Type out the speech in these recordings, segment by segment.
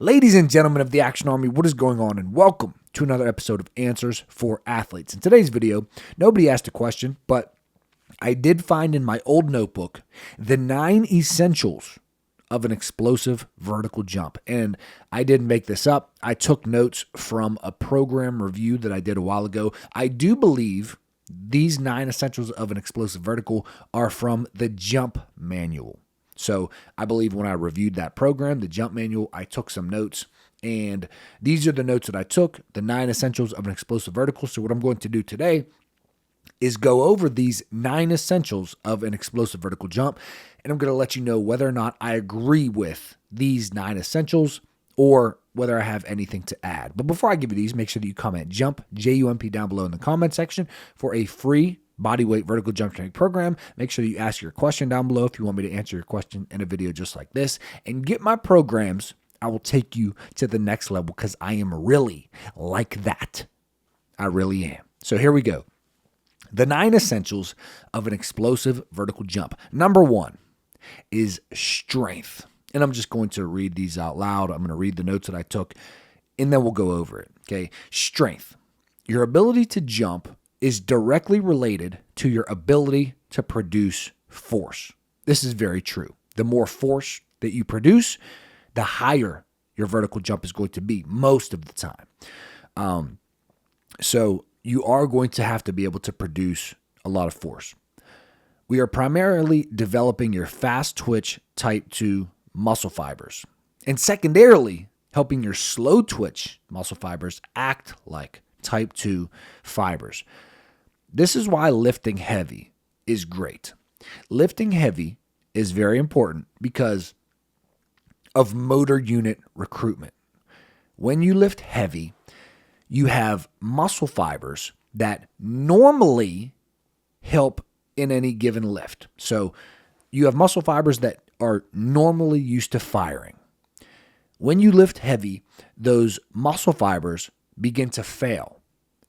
Ladies and gentlemen of the Action Army, what is going on? And welcome to another episode of Answers for Athletes. In today's video, nobody asked a question, but I did find in my old notebook the 9 essentials of an explosive vertical jump. And I didn't make this up. I took notes from a program review that I did a while ago. I do believe these 9 essentials of an explosive vertical are from the jump manual. So I believe when I reviewed that program, the jump manual, I took some notes, and these are the notes that I took, the 9 essentials of an explosive vertical. So what I'm going to do today is go over these 9 essentials of an explosive vertical jump, and I'm going to let you know whether or not I agree with these 9 essentials or whether I have anything to add. But before I give you these, make sure that you comment JUMP, J-U-M-P, down below in the comment section for a free bodyweight vertical jump training program. Make sure that you ask your question down below if you want me to answer your question in a video just like this. And get my programs. I will take you to the next level because I am really like that. I really am. So here we go. The 9 essentials of an explosive vertical jump. Number 1 is strength. And I'm just going to read these out loud. I'm going to read the notes that I took, and then we'll go over it. Okay. Strength. Your ability to jump is directly related to your ability to produce force. This is very true. The more force that you produce, the higher your vertical jump is going to be most of the time. So you are going to have to be able to produce a lot of force. We are primarily developing your fast twitch type 2 muscle fibers, and secondarily helping your slow twitch muscle fibers act like type 2 fibers. This is why lifting heavy is great. Lifting heavy is very important because of motor unit recruitment. When you lift heavy, you have muscle fibers that normally help in any given lift. So you have muscle fibers that are normally used to firing. When you lift heavy, those muscle fibers begin to fail,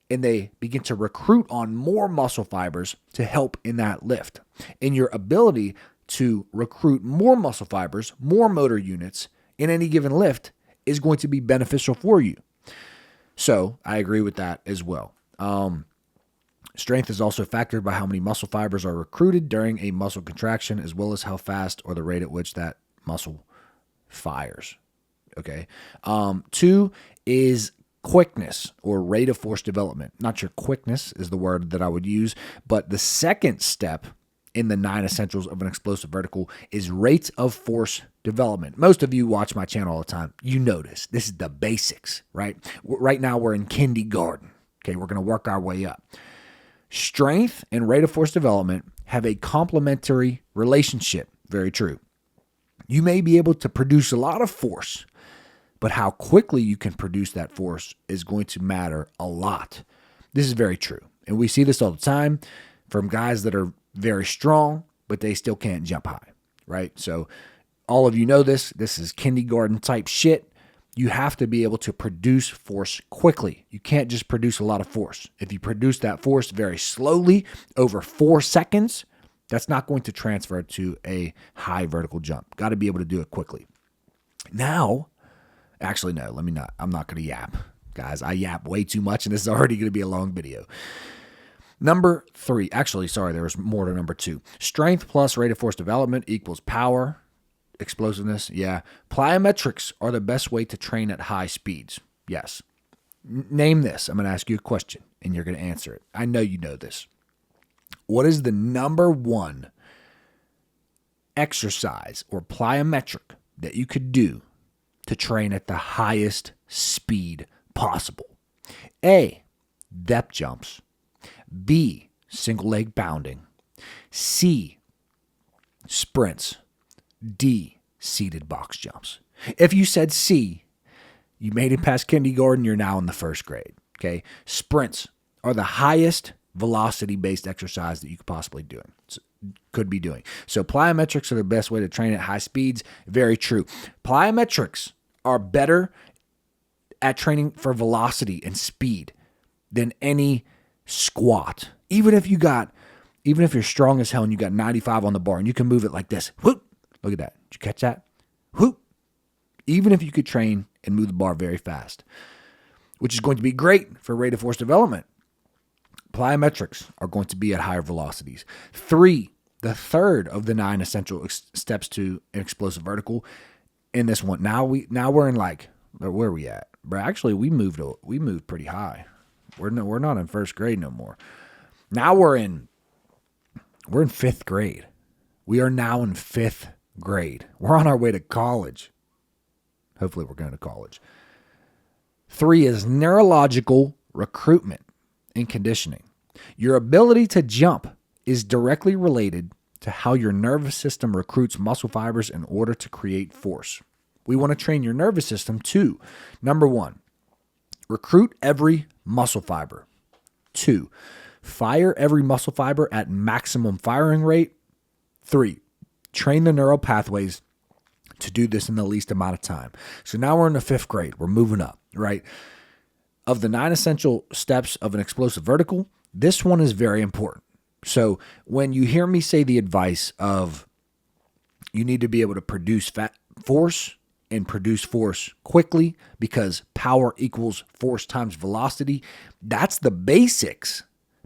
and they begin to recruit on more muscle fibers to help in that lift. And your ability to recruit more muscle fibers, more motor units in any given lift is going to be beneficial for you. So I agree with that as well. Strength is also factored by how many muscle fibers are recruited during a muscle contraction, as well as how fast or the rate at which that muscle fires. Okay. 2 is quickness or rate of force development. Not your quickness is the word that I would use, but the second step in the 9 essentials of an explosive vertical is rate of force development. Most of you watch my channel all the time. You notice this is the basics, right? Right now we're in kindergarten. Okay, we're going to work our way up. Strength and rate of force development have a complementary relationship. Very true. You may be able to produce a lot of force, but how quickly you can produce that force is going to matter a lot. This is very true. And we see this all the time from guys that are very strong, but they still can't jump high, right? So all of you know this. This is kindergarten type shit. You have to be able to produce force quickly. You can't just produce a lot of force. If you produce that force very slowly over 4 seconds, that's not going to transfer to a high vertical jump. Got to be able to do it quickly. Now, actually, no, let me not. I'm not going to yap. Guys, I yap way too much, and this is already going to be a long video. Number 3. Actually, sorry, there was more to number 2. Strength plus rate of force development equals power. Explosiveness, yeah. Plyometrics are the best way to train at high speeds. Yes. Name this. I'm going to ask you a question, and you're going to answer it. I know you know this. What is the number 1 exercise or plyometric that you could do to train at the highest speed possible? A, depth jumps. B, single leg bounding. C, sprints. D, seated box jumps. If you said C, you made it past kindergarten, you're now in the first grade. Okay. Sprints are the highest velocity-based exercise that you could be doing. So plyometrics are the best way to train at high speeds. Very true. Plyometrics are better at training for velocity and speed than any squat. Even if you're strong as hell and you got 95 on the bar and you can move it like this. Whoop. Look at that. Did you catch that? Whoop. Even if you could train and move the bar very fast, which is going to be great for rate of force development. Plyometrics are going to be at higher velocities. 3, the third of the 9 essential steps to an explosive vertical in this one. Now we're in like, where are we at? Bro, actually we moved pretty high. We're not in first grade no more. Now we're in 5th grade. We are now in 5th grade. We're on our way to college. Hopefully we're going to college. 3 is neurological recruitment and conditioning. Your ability to jump is directly related to how your nervous system recruits muscle fibers in order to create force. We want to train your nervous system to, number 1, recruit every muscle fiber. 2, fire every muscle fiber at maximum firing rate. 3, train the neural pathways to do this in the least amount of time. So now we're in the 5th grade. We're moving up, right? Of the 9 essential steps of an explosive vertical, this one is very important. So when you hear me say the advice of you need to be able to produce force and produce force quickly because power equals force times velocity, that's the basics.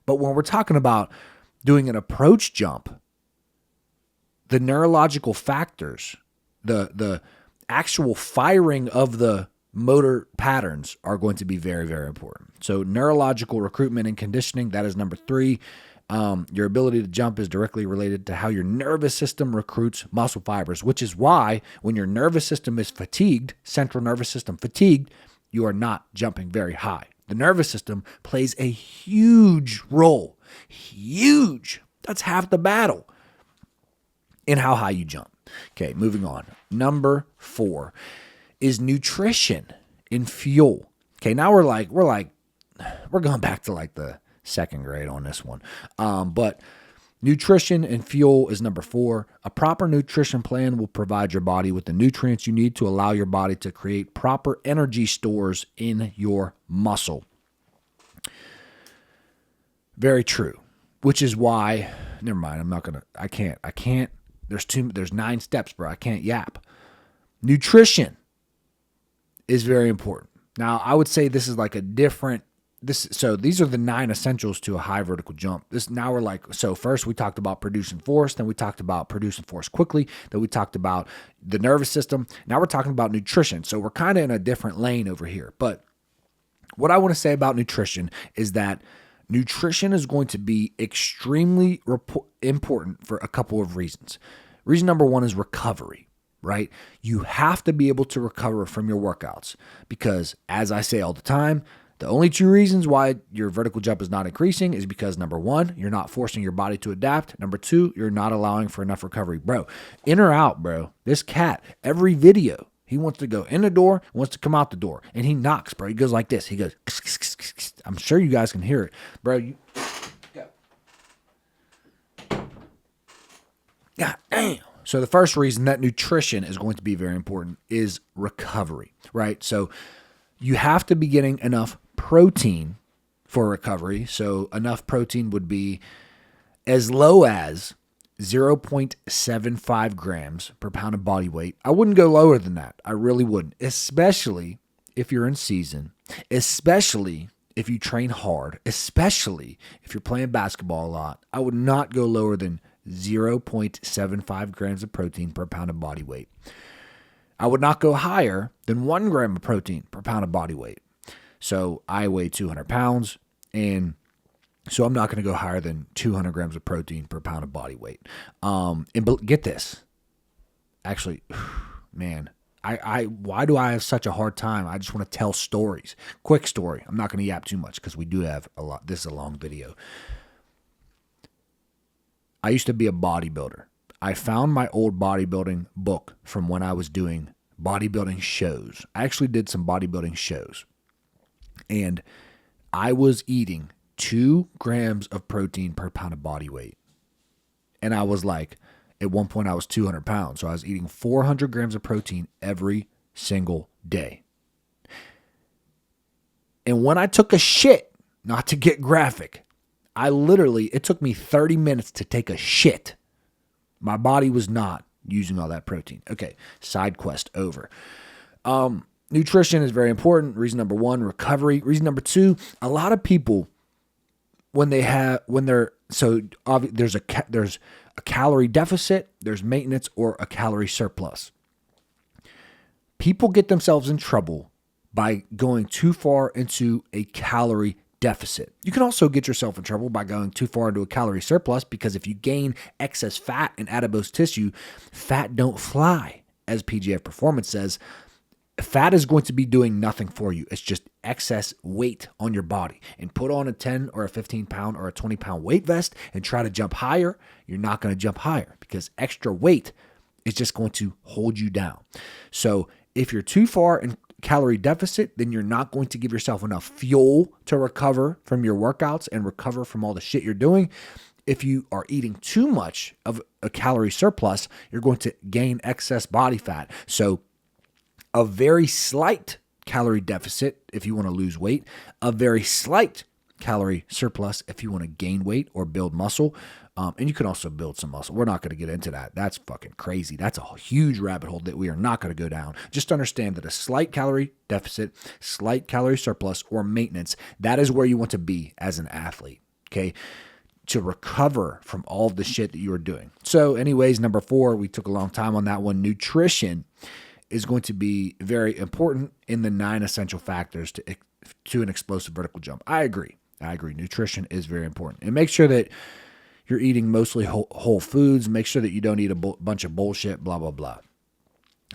But when we're talking about doing an approach jump, the neurological factors, the actual firing of the motor patterns are going to be very, very important. So neurological recruitment and conditioning, that is number 3. Your ability to jump is directly related to how your nervous system recruits muscle fibers, which is why when your nervous system is fatigued, central nervous system fatigued, you are not jumping very high. The nervous system plays a huge role. Huge. That's half the battle in how high you jump. Okay, moving on. Number 4 is nutrition and fuel. Okay, now we're going back to like the 2nd grade on this one. But nutrition and fuel is number 4. A proper nutrition plan will provide your body with the nutrients you need to allow your body to create proper energy stores in your muscle. Very true. Which is why, never mind, I can't. There's 9 steps, bro. I can't yap. Nutrition is very important. Now, I would say this is like a different, so these are the 9 essentials to a high vertical jump. So first we talked about producing force, then we talked about producing force quickly, then we talked about the nervous system. Now we're talking about nutrition. So we're kind of in a different lane over here. But what I want to say about nutrition is that nutrition is going to be extremely important for a couple of reasons. Reason number 1 is recovery, right? You have to be able to recover from your workouts because, as I say all the time, the only 2 reasons why your vertical jump is not increasing is because, number 1, you're not forcing your body to adapt. Number 2, you're not allowing for enough recovery. Bro, in or out, bro. This cat, every video, he wants to go in the door, wants to come out the door, and he knocks, bro. He goes like this. He goes, I'm sure you guys can hear it. Bro, go. God damn. So the first reason that nutrition is going to be very important is recovery, right? So you have to be getting enough protein for recovery. So enough protein would be as low as 0.75 grams per pound of body weight. I wouldn't go lower than that. I really wouldn't, especially if you're in season, especially if you train hard, especially if you're playing basketball a lot. I would not go lower than 0.75 grams of protein per pound of body weight. I would not go higher than 1 gram of protein per pound of body weight. So I weigh 200 pounds, and so I'm not going to go higher than 200 grams of protein per pound of body weight. And get this. Actually, man, why do I have such a hard time? I just want to tell stories. Quick story. I'm not going to yap too much because we do have a lot. This is a long video. I used to be a bodybuilder. I found my old bodybuilding book from when I was doing bodybuilding shows. I actually did some bodybuilding shows. And I was eating 2 grams of protein per pound of body weight. And I was like, at one point I was 200 pounds. So I was eating 400 grams of protein every single day. And when I took a shit, not to get graphic, it took me 30 minutes to take a shit. My body was not using all that protein. Okay, side quest over. Now nutrition is very important. Reason number one, recovery. Reason number two, a lot of people, there's a calorie deficit, there's maintenance, or a calorie surplus. People get themselves in trouble by going too far into a calorie deficit. You can also get yourself in trouble by going too far into a calorie surplus, because if you gain excess fat in adipose tissue, fat don't fly, as PGF Performance says. Fat is going to be doing nothing for you. It's just excess weight on your body. And put on a 10 or a 15 pound or a 20 pound weight vest and try to jump higher. You're not going to jump higher, because extra weight is just going to hold you down. So if you're too far in calorie deficit, then you're not going to give yourself enough fuel to recover from your workouts and recover from all the shit you're doing. If you are eating too much of a calorie surplus, you're going to gain excess body fat. So a very slight calorie deficit if you want to lose weight, a very slight calorie surplus if you want to gain weight or build muscle. And you can also build some muscle. We're not going to get into that. That's fucking crazy. That's a huge rabbit hole that we are not going to go down. Just understand that a slight calorie deficit, slight calorie surplus, or maintenance, that is where you want to be as an athlete, okay, to recover from all of the shit that you are doing. So anyways, number 4, we took a long time on that one. Nutrition is going to be very important in the 9 essential factors to an explosive vertical jump. I agree. Nutrition is very important. And make sure that you're eating mostly whole foods. Make sure that you don't eat a bunch of bullshit, blah, blah, blah.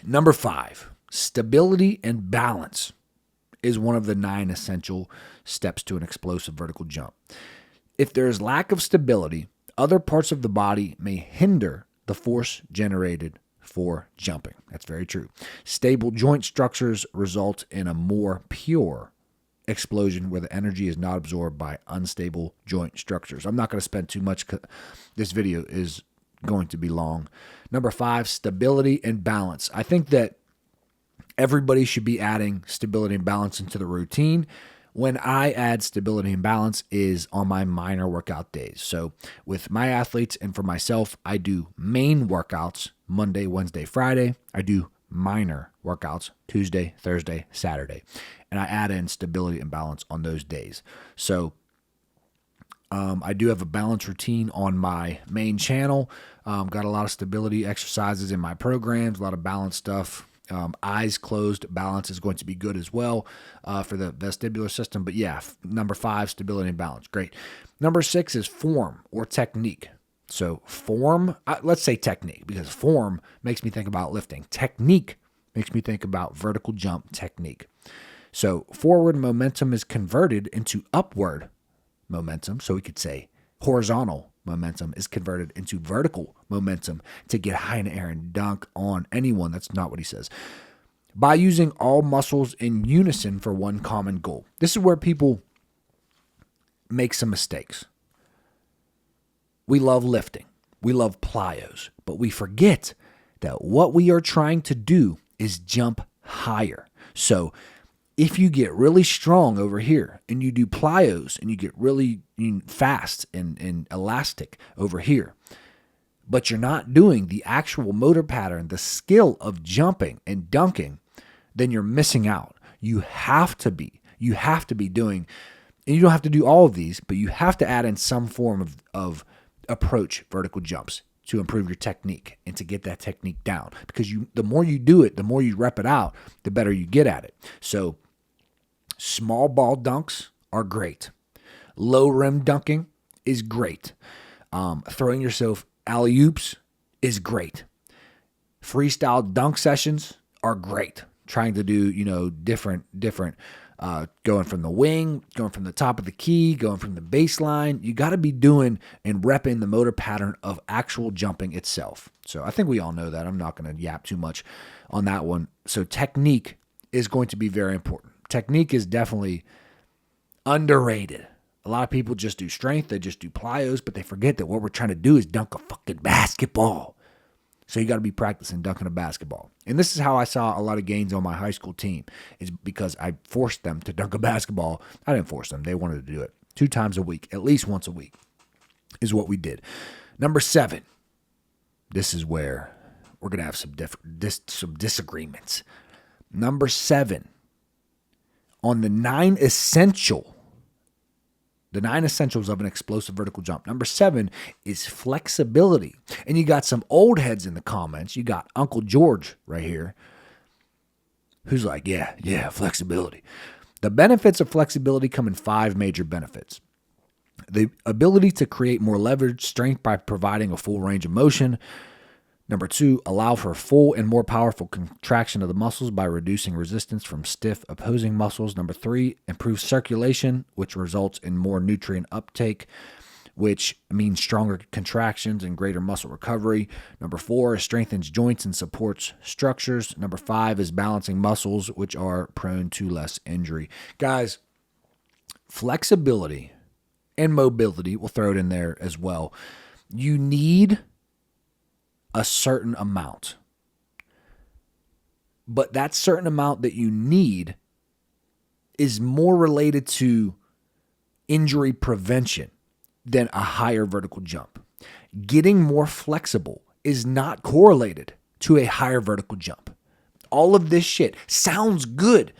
Number 5, stability and balance is one of the 9 essential steps to an explosive vertical jump. If there is lack of stability, other parts of the body may hinder the force generated for jumping. That's very true. Stable joint structures result in a more pure explosion where the energy is not absorbed by unstable joint structures. I'm not going to spend too much. This video is going to be long. Number 5, stability and balance. I think that everybody should be adding stability and balance into the routine. When I add stability and balance is on my minor workout days. So with my athletes and for myself, I do main workouts Monday, Wednesday, Friday. I do minor workouts Tuesday, Thursday, Saturday. And I add in stability and balance on those days. So I do have a balance routine on my main channel. Got a lot of stability exercises in my programs, a lot of balance stuff. Eyes closed balance is going to be good as well for the vestibular system. But yeah, number 5, stability and balance. Great. Number 6 is form or technique. So form, let's say technique, because form makes me think about lifting. Technique makes me think about vertical jump technique. So forward momentum is converted into upward momentum. So we could say horizontal momentum is converted into vertical momentum to get high in the air and dunk on anyone. That's not what he says. By using all muscles in unison for one common goal. This is where people make some mistakes. We love lifting. We love plyos, but we forget that what we are trying to do is jump higher. So if you get really strong over here and you do plyos and you get really fast and elastic over here, but you're not doing the actual motor pattern, the skill of jumping and dunking, then you're missing out. You have to be doing, and you don't have to do all of these, but you have to add in some form of approach vertical jumps to improve your technique and to get that technique down. Because the more you do it, the more you rep it out, the better you get at it. So small ball dunks are great. Low rim dunking is great. Throwing yourself alley-oops is great. Freestyle dunk sessions are great. Trying to do, different, going from the wing, going from the top of the key, going from the baseline. You got to be doing and repping the motor pattern of actual jumping itself. So I think we all know that. I'm not going to yap too much on that one. So technique is going to be very important. Technique is definitely underrated. A lot of people just do strength. They just do plyos, but they forget that what we're trying to do is dunk a fucking basketball. So you got to be practicing dunking a basketball. And this is how I saw a lot of gains on my high school team, is because I forced them to dunk a basketball. I didn't force them. They wanted to do it 2 times a week, at least once a week is what we did. Number 7, this is where we're going to have some disagreements. Number 7 on the 9 essentials of an explosive vertical jump. Number 7 is flexibility. And you got some old heads in the comments. You got Uncle George right here, who's like, yeah, flexibility. The benefits of flexibility come in 5 major benefits. The ability to create more leverage strength by providing a full range of motion. Number 2, allow for full and more powerful contraction of the muscles by reducing resistance from stiff opposing muscles. Number 3, improve circulation, which results in more nutrient uptake, which means stronger contractions and greater muscle recovery. Number 4, strengthens joints and supports structures. Number 5 is balancing muscles, which are prone to less injury. Guys, flexibility and mobility, we'll throw it in there as well. You need a certain amount. But that certain amount that you need is more related to injury prevention than a higher vertical jump. Getting more flexible is not correlated to a higher vertical jump. All of this shit sounds good.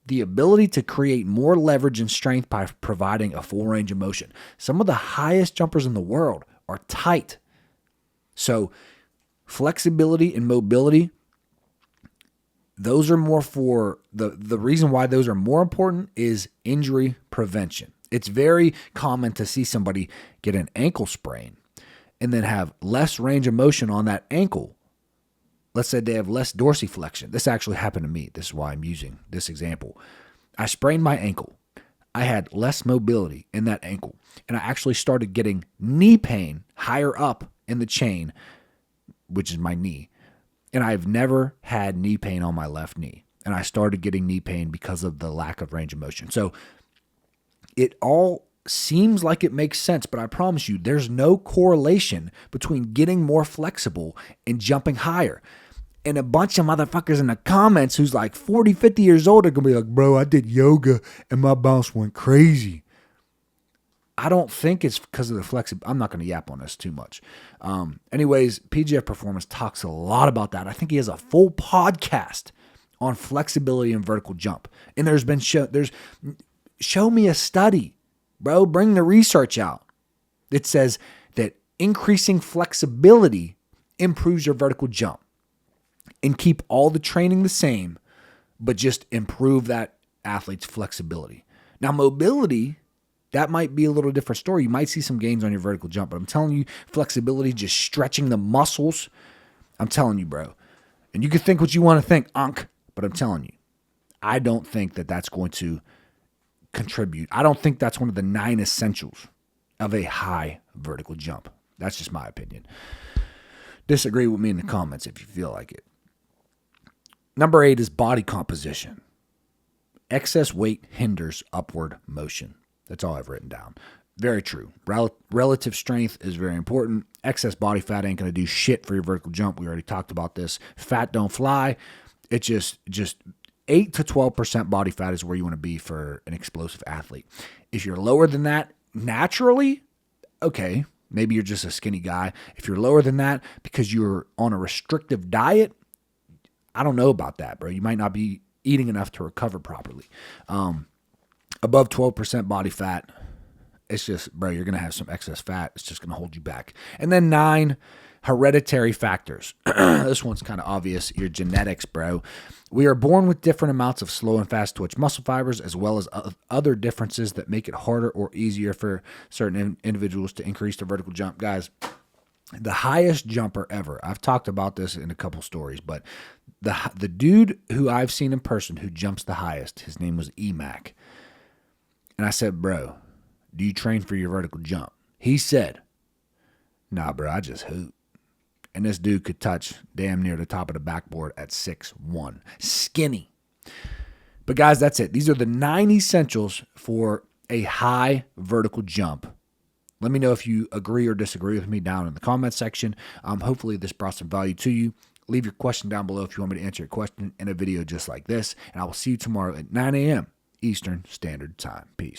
The ability to create more leverage and strength by providing a full range of motion. Some of the highest jumpers in the world are tight. So flexibility and mobility, those are more for the reason why those are more important is injury prevention. It's very common to see somebody get an ankle sprain and then have less range of motion on that ankle. Let's say they have less dorsiflexion. This actually happened to me. This is why I'm using this example. I sprained my ankle. I had less mobility in that ankle, and I actually started getting knee pain higher up in the chain, which is my knee. And I've never had knee pain on my left knee. And I started getting knee pain because of the lack of range of motion. So it all seems like it makes sense, but I promise you, there's no correlation between getting more flexible and jumping higher. And a bunch of motherfuckers in the comments who's like 40, 50 years old are going to be like, bro, I did yoga and my bounce went crazy. I don't think it's because of the flexibility. I'm not going to yap on this too much. Anyways, PGF Performance talks a lot about that. I think he has a full podcast on flexibility and vertical jump. And show me a study, bro. Bring the research out. It says that increasing flexibility improves your vertical jump. And keep all the training the same, but just improve that athlete's flexibility. Now, mobility, that might be a little different story. You might see some gains on your vertical jump, but I'm telling you, flexibility, just stretching the muscles, I'm telling you, bro. And you can think what you want to think, Unc, but I'm telling you, I don't think that that's going to contribute. I don't think that's one of the 9 essentials of a high vertical jump. That's just my opinion. Disagree with me in the comments if you feel like it. Number 8 is body composition. Excess weight hinders upward motion. That's all I've written down. Very true. Relative strength is very important. Excess body fat ain't going to do shit for your vertical jump. We already talked about this. Fat don't fly. It's just 8 to 12% body fat is where you want to be for an explosive athlete. If you're lower than that naturally, okay, maybe you're just a skinny guy. If you're lower than that because you're on a restrictive diet, I don't know about that, bro. You might not be eating enough to recover properly. Above 12% body fat, it's just, bro, you're going to have some excess fat. It's just going to hold you back. And then 9, hereditary factors. This one's kind of obvious. Your genetics, bro. We are born with different amounts of slow and fast twitch muscle fibers, as well as other differences that make it harder or easier for certain individuals to increase their vertical jump. Guys, the highest jumper ever, I've talked about this in a couple stories, but the dude who I've seen in person who jumps the highest, his name was EMAC. And I said, bro, do you train for your vertical jump? He said, nah, bro, I just hoop. And this dude could touch damn near the top of the backboard at 6'1". Skinny. But guys, that's it. These are the 9 essentials for a high vertical jump. Let me know if you agree or disagree with me down in the comment section. Hopefully this brought some value to you. Leave your question down below if you want me to answer your question in a video just like this. And I will see you tomorrow at 9 a.m. Eastern Standard Time. Peace.